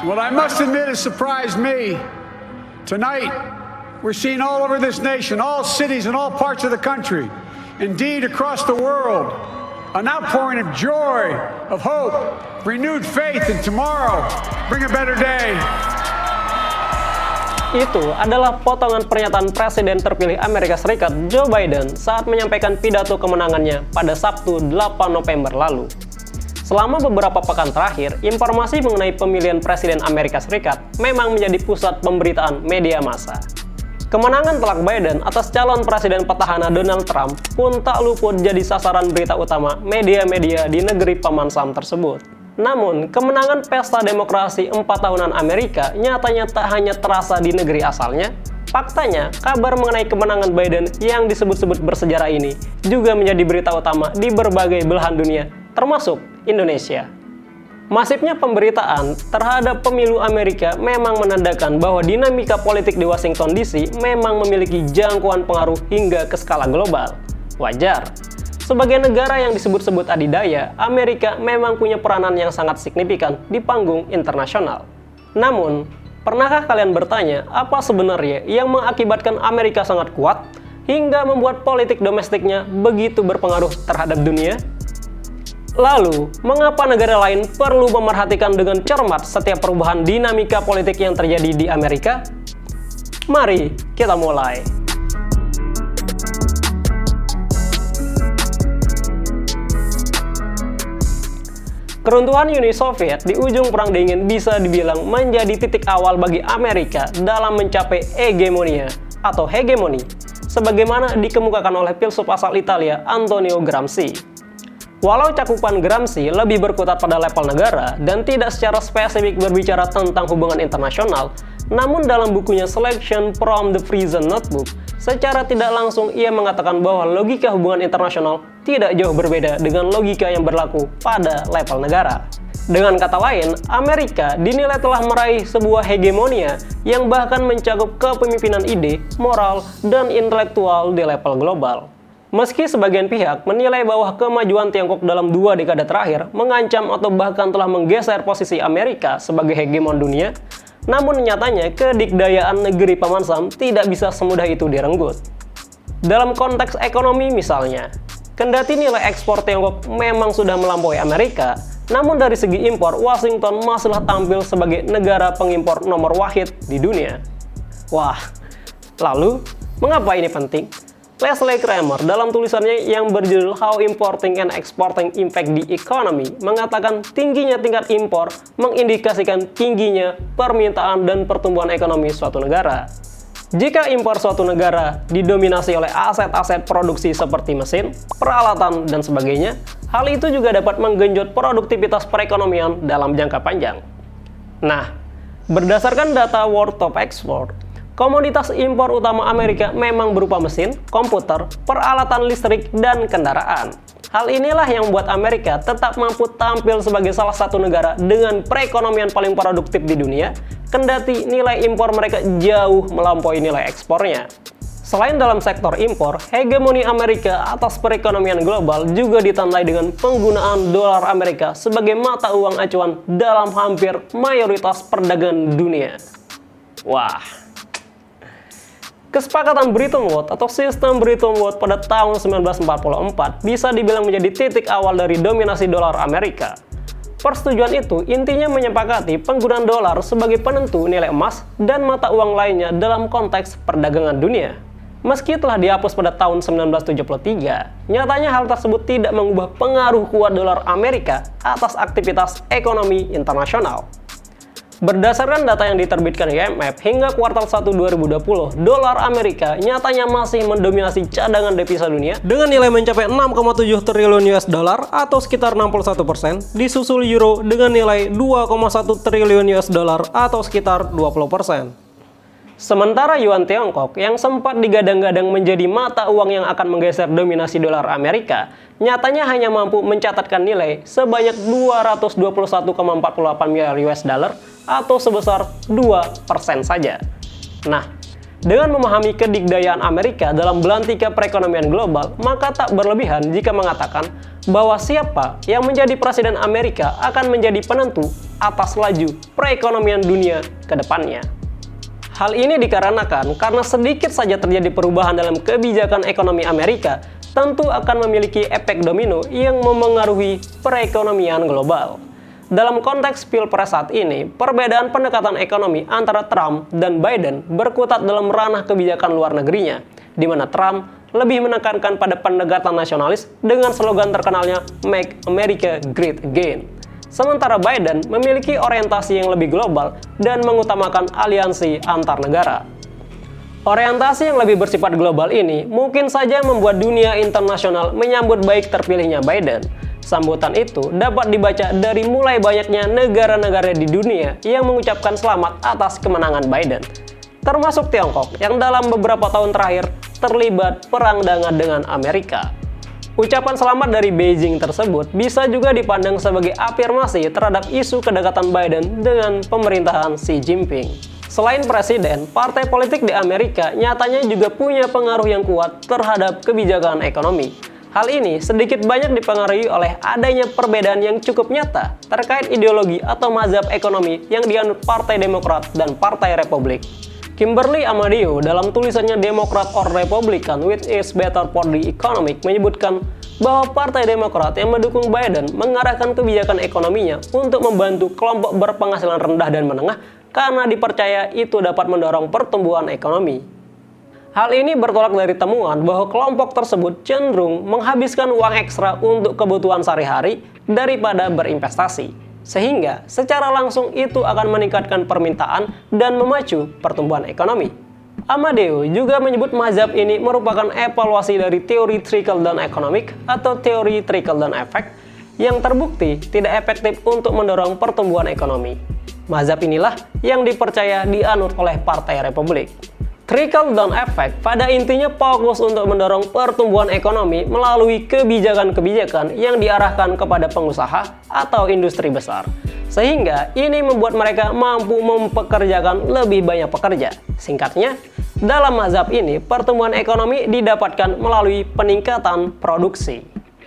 Well, I must admit it surprised me. Tonight, we're seeing all over this nation, all cities and all parts of the country, indeed across the world, an outpouring of joy, of hope, renewed faith in tomorrow. Bring a better day. Itu adalah potongan pernyataan Presiden terpilih Amerika Serikat Joe Biden saat menyampaikan pidato kemenangannya pada Sabtu 8 November lalu. Selama beberapa pekan terakhir, informasi mengenai pemilihan Presiden Amerika Serikat memang menjadi pusat pemberitaan media massa. Kemenangan telak Biden atas calon Presiden petahana Donald Trump pun tak luput jadi sasaran berita utama media-media di negeri Paman Sam tersebut. Namun, kemenangan pesta demokrasi 4 tahunan Amerika nyatanya tak hanya terasa di negeri asalnya. Faktanya, kabar mengenai kemenangan Biden yang disebut-sebut bersejarah ini juga menjadi berita utama di berbagai belahan dunia, termasuk Indonesia. Masifnya pemberitaan terhadap pemilu Amerika memang menandakan bahwa dinamika politik di Washington DC memang memiliki jangkauan pengaruh hingga ke skala global. Wajar. Sebagai negara yang disebut-sebut adidaya, Amerika memang punya peranan yang sangat signifikan di panggung internasional. Namun, pernahkah kalian bertanya apa sebenarnya yang mengakibatkan Amerika sangat kuat hingga membuat politik domestiknya begitu berpengaruh terhadap dunia? Lalu, mengapa negara lain perlu memerhatikan dengan cermat setiap perubahan dinamika politik yang terjadi di Amerika? Mari kita mulai. Keruntuhan Uni Soviet di ujung Perang Dingin bisa dibilang menjadi titik awal bagi Amerika dalam mencapai hegemoni, sebagaimana dikemukakan oleh filsuf asal Italia Antonio Gramsci. Walau cakupan Gramsci lebih berkutat pada level negara dan tidak secara spesifik berbicara tentang hubungan internasional, namun dalam bukunya Selection from the Prison Notebook, secara tidak langsung ia mengatakan bahwa logika hubungan internasional tidak jauh berbeda dengan logika yang berlaku pada level negara. Dengan kata lain, Amerika dinilai telah meraih sebuah hegemonia yang bahkan mencakup kepemimpinan ide, moral, dan intelektual di level global. Meski sebagian pihak menilai bahwa kemajuan Tiongkok dalam 2 dekade terakhir mengancam atau bahkan telah menggeser posisi Amerika sebagai hegemon dunia, namun nyatanya kedikdayaan negeri Paman Sam tidak bisa semudah itu direnggut. Dalam konteks ekonomi misalnya, kendati nilai ekspor Tiongkok memang sudah melampaui Amerika, namun dari segi impor, Washington masih tampil sebagai negara pengimpor nomor wahid di dunia. Wah, lalu mengapa ini penting? Leslie Kramer dalam tulisannya yang berjudul How Importing and Exporting Impact the Economy mengatakan tingginya tingkat impor mengindikasikan tingginya permintaan dan pertumbuhan ekonomi suatu negara. Jika impor suatu negara didominasi oleh aset-aset produksi seperti mesin, peralatan, dan sebagainya, hal itu juga dapat menggenjot produktivitas perekonomian dalam jangka panjang. Nah, berdasarkan data World Top Export, komoditas impor utama Amerika memang berupa mesin, komputer, peralatan listrik, dan kendaraan. Hal inilah yang membuat Amerika tetap mampu tampil sebagai salah satu negara dengan perekonomian paling produktif di dunia, kendati nilai impor mereka jauh melampaui nilai ekspornya. Selain dalam sektor impor, hegemoni Amerika atas perekonomian global juga ditandai dengan penggunaan dolar Amerika sebagai mata uang acuan dalam hampir mayoritas perdagangan dunia. Wah. Kesepakatan Bretton Woods atau sistem Bretton Woods pada tahun 1944 bisa dibilang menjadi titik awal dari dominasi dolar Amerika. Persetujuan itu intinya menyepakati penggunaan dolar sebagai penentu nilai emas dan mata uang lainnya dalam konteks perdagangan dunia. Meski telah dihapus pada tahun 1973, nyatanya hal tersebut tidak mengubah pengaruh kuat dolar Amerika atas aktivitas ekonomi internasional. Berdasarkan data yang diterbitkan IMF hingga kuartal 1 2020, dolar Amerika nyatanya masih mendominasi cadangan devisa dunia dengan nilai mencapai 6,7 triliun US dollar atau sekitar 61%, disusul euro dengan nilai 2,1 triliun US dollar atau sekitar 20%. Sementara yuan Tiongkok yang sempat digadang-gadang menjadi mata uang yang akan menggeser dominasi dolar Amerika, nyatanya hanya mampu mencatatkan nilai sebanyak 221,48 miliar US dollar atau sebesar 2% saja. Nah, Dengan memahami kedikdayaan Amerika dalam belantika perekonomian global, maka tak berlebihan jika mengatakan bahwa siapa yang menjadi presiden Amerika akan menjadi penentu atas laju perekonomian dunia ke depannya. Hal ini dikarenakan karena sedikit saja terjadi perubahan dalam kebijakan ekonomi Amerika, tentu akan memiliki efek domino yang memengaruhi perekonomian global. Dalam konteks Pilpres saat ini, perbedaan pendekatan ekonomi antara Trump dan Biden berkutat dalam ranah kebijakan luar negerinya, di mana Trump lebih menekankan pada pendekatan nasionalis dengan slogan terkenalnya Make America Great Again. Sementara Biden memiliki orientasi yang lebih global dan mengutamakan aliansi antar negara. Orientasi yang lebih bersifat global ini mungkin saja membuat dunia internasional menyambut baik terpilihnya Biden. Sambutan itu dapat dibaca dari mulai banyaknya negara-negara di dunia yang mengucapkan selamat atas kemenangan Biden, termasuk Tiongkok yang dalam beberapa tahun terakhir terlibat perang dagang dengan Amerika. Ucapan selamat dari Beijing tersebut bisa juga dipandang sebagai afirmasi terhadap isu kedekatan Biden dengan pemerintahan Xi Jinping. Selain presiden, partai politik di Amerika nyatanya juga punya pengaruh yang kuat terhadap kebijakan ekonomi. Hal ini sedikit banyak dipengaruhi oleh adanya perbedaan yang cukup nyata terkait ideologi atau mazhab ekonomi yang dianut Partai Demokrat dan Partai Republik. Kimberly Amadeo dalam tulisannya Democrat or Republican which is better for the economic menyebutkan bahwa Partai Demokrat yang mendukung Biden mengarahkan kebijakan ekonominya untuk membantu kelompok berpenghasilan rendah dan menengah karena dipercaya itu dapat mendorong pertumbuhan ekonomi. Hal ini bertolak dari temuan bahwa kelompok tersebut cenderung menghabiskan uang ekstra untuk kebutuhan sehari-hari daripada berinvestasi, sehingga secara langsung itu akan meningkatkan permintaan dan memacu pertumbuhan ekonomi. Amadeo juga menyebut mazhab ini merupakan evaluasi dari teori trickle-down economic atau teori trickle-down effect yang terbukti tidak efektif untuk mendorong pertumbuhan ekonomi. Mazhab inilah yang dipercaya dianut oleh Partai Republik. Trickle-down effect pada intinya fokus untuk mendorong pertumbuhan ekonomi melalui kebijakan-kebijakan yang diarahkan kepada pengusaha atau industri besar. Sehingga ini membuat mereka mampu mempekerjakan lebih banyak pekerja. Singkatnya, dalam mazhab ini pertumbuhan ekonomi didapatkan melalui peningkatan produksi.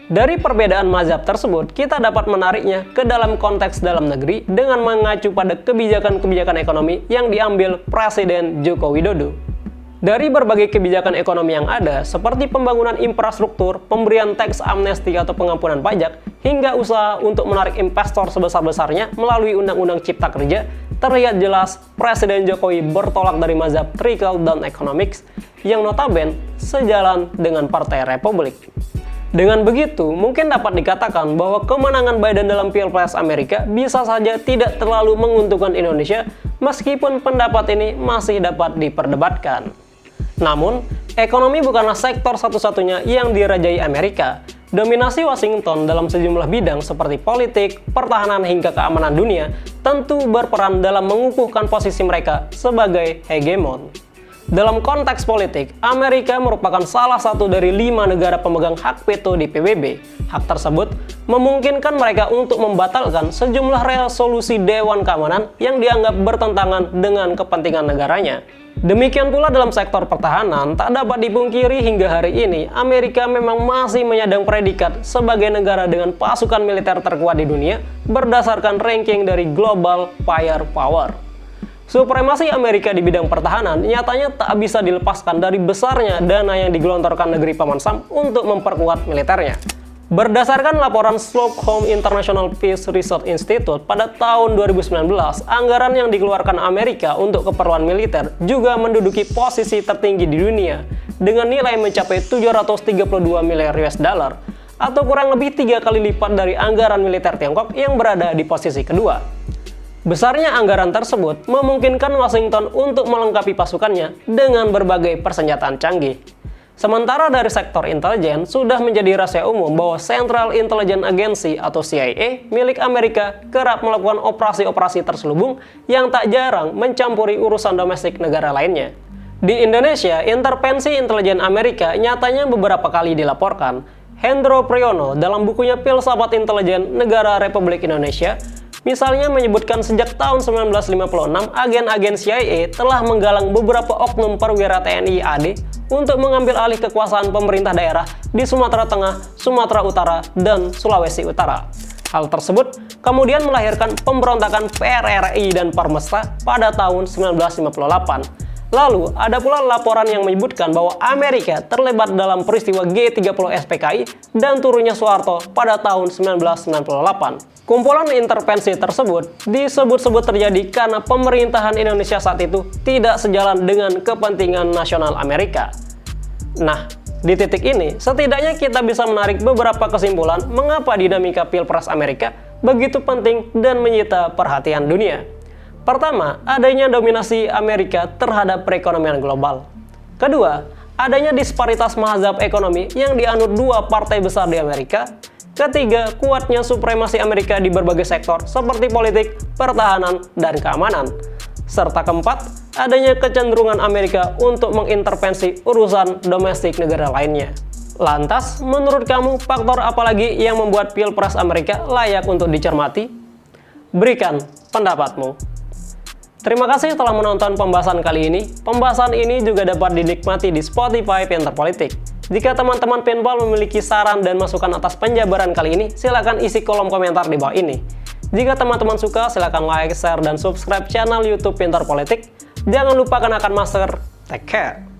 Dari perbedaan mazhab tersebut, kita dapat menariknya ke dalam konteks dalam negeri dengan mengacu pada kebijakan-kebijakan ekonomi yang diambil Presiden Joko Widodo. Dari berbagai kebijakan ekonomi yang ada, seperti pembangunan infrastruktur, pemberian teks amnesti atau pengampunan pajak, hingga usaha untuk menarik investor sebesar-besarnya melalui Undang-Undang Cipta Kerja, terlihat jelas Presiden Jokowi bertolak dari mazhab trickle-down economics yang notabene sejalan dengan Partai Republik. Dengan begitu, mungkin dapat dikatakan bahwa kemenangan Biden dalam Pilpres Amerika bisa saja tidak terlalu menguntungkan Indonesia, meskipun pendapat ini masih dapat diperdebatkan. Namun, ekonomi bukanlah sektor satu-satunya yang dirajai Amerika. Dominasi Washington dalam sejumlah bidang seperti politik, pertahanan hingga keamanan dunia tentu berperan dalam mengukuhkan posisi mereka sebagai hegemon. Dalam konteks politik, Amerika merupakan salah satu dari 5 negara pemegang hak veto di PBB. Hak tersebut memungkinkan mereka untuk membatalkan sejumlah resolusi Dewan Keamanan yang dianggap bertentangan dengan kepentingan negaranya. Demikian pula dalam sektor pertahanan, tak dapat dipungkiri hingga hari ini, Amerika memang masih menyandang predikat sebagai negara dengan pasukan militer terkuat di dunia berdasarkan ranking dari Global Firepower. Supremasi Amerika di bidang pertahanan nyatanya tak bisa dilepaskan dari besarnya dana yang digelontorkan negeri Paman Sam untuk memperkuat militernya. Berdasarkan laporan Stockholm International Peace Research Institute pada tahun 2019, anggaran yang dikeluarkan Amerika untuk keperluan militer juga menduduki posisi tertinggi di dunia dengan nilai mencapai 732 miliar US dollar atau kurang lebih 3 kali lipat dari anggaran militer Tiongkok yang berada di posisi kedua. Besarnya anggaran tersebut memungkinkan Washington untuk melengkapi pasukannya dengan berbagai persenjataan canggih. Sementara dari sektor intelijen, sudah menjadi rahasia umum bahwa Central Intelligence Agency atau CIA milik Amerika kerap melakukan operasi-operasi terselubung yang tak jarang mencampuri urusan domestik negara lainnya. Di Indonesia, intervensi intelijen Amerika nyatanya beberapa kali dilaporkan. Hendro Priyono dalam bukunya Filsafat Intelijen Negara Republik Indonesia Misalnya menyebutkan sejak tahun 1956, agen-agen CIA telah menggalang beberapa oknum perwira TNI AD untuk mengambil alih kekuasaan pemerintah daerah di Sumatera Tengah, Sumatera Utara, dan Sulawesi Utara. Hal tersebut kemudian melahirkan pemberontakan PRRI dan Parmesta pada tahun 1958. Lalu, ada pula laporan yang menyebutkan bahwa Amerika terlibat dalam peristiwa G30 SPKI dan turunnya Soeharto pada tahun 1998. Kumpulan intervensi tersebut disebut-sebut terjadi karena pemerintahan Indonesia saat itu tidak sejalan dengan kepentingan nasional Amerika. Nah, di titik ini, setidaknya kita bisa menarik beberapa kesimpulan mengapa dinamika Pilpres Amerika begitu penting dan menyita perhatian dunia. Pertama, adanya dominasi Amerika terhadap perekonomian global. Kedua, adanya disparitas mazhab ekonomi yang dianut dua partai besar di Amerika. Ketiga, kuatnya supremasi Amerika di berbagai sektor seperti politik, pertahanan, dan keamanan. Serta keempat, adanya kecenderungan Amerika untuk mengintervensi urusan domestik negara lainnya. Lantas, menurut kamu faktor apa lagi yang membuat Pilpres Amerika layak untuk dicermati? Berikan pendapatmu. Terima kasih telah menonton pembahasan kali ini. Pembahasan ini juga dapat dinikmati di Spotify Pinter Politik. Jika teman-teman Pinball memiliki saran dan masukan atas penjabaran kali ini, silakan isi kolom komentar di bawah ini. Jika teman-teman suka, silakan like, share, dan subscribe channel YouTube Pinter Politik. Jangan lupa kenakan masker. Take care.